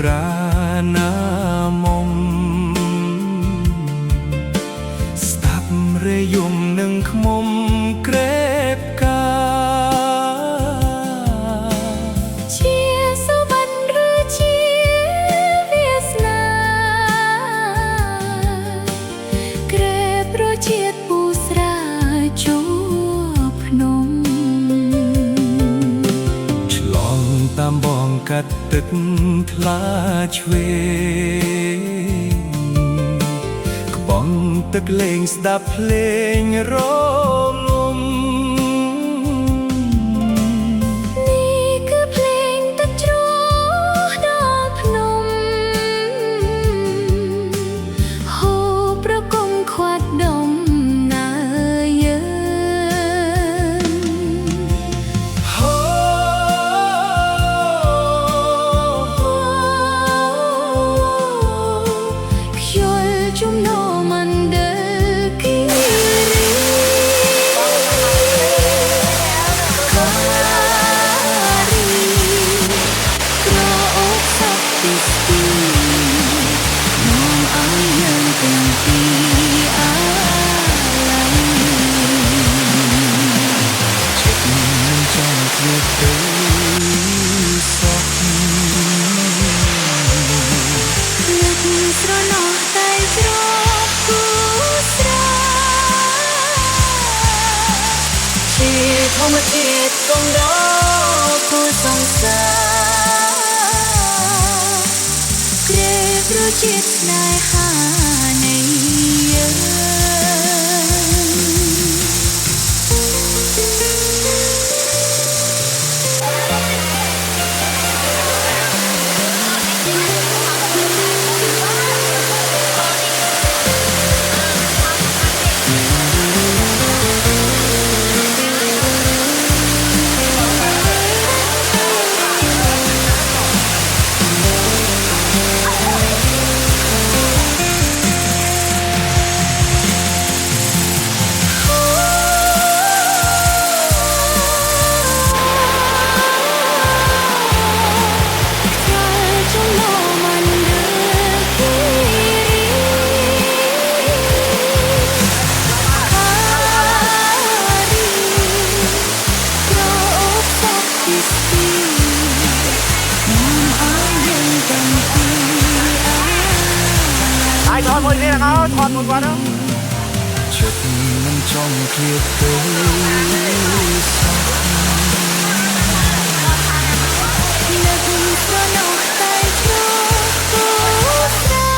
រាណាមុំស្ដាប់រយំនឹងខ្មុំក្រេបកាជាសុបិនឬជាវាសនាក្រេបរជាតិពូស្រាជួភ្នំឆ្លងតាមបងកាត់ទឹកថ្លាឆ្វេងក្បង់ទឹកលេងស្ដាប់ភ្លេងរលំនេះគឺភ្លេងទឹកជ្រោះដល់ភ្នំហូរប្រគំខ្វាត់ដុំណាយើងខ្យល់ជំនោមណ្ឌលគិរីការីក្រអូបសពទីស្ទីនាំឲ្យយើងទាំងពីរអាឡ័យចិត្តនឹងចង់ឃ្លាតទៅសោះនឹកស្រណោះតែជ្រោះគូស្រាជាធម្មជាតិគំដោគូសង្សារក្រេបរជាតិស្នេហានៃយើងai thon một đi là nó thon một quá đó ចិត្តមិនចង់ឃ្លាតទៅសោះនឹកស្រណោះតែជ្រោះគូស្រា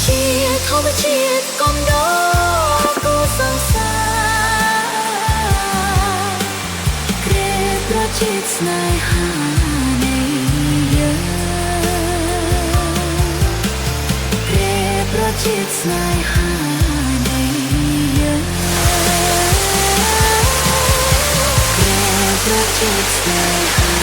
ជាធម្មជាតិគំដោគូសង្សារក្រេបរជាតិស្នេហានៃយើងក្រេបរជាតិស្នេហានៃយើងក្រេបរជាតិស្នេហា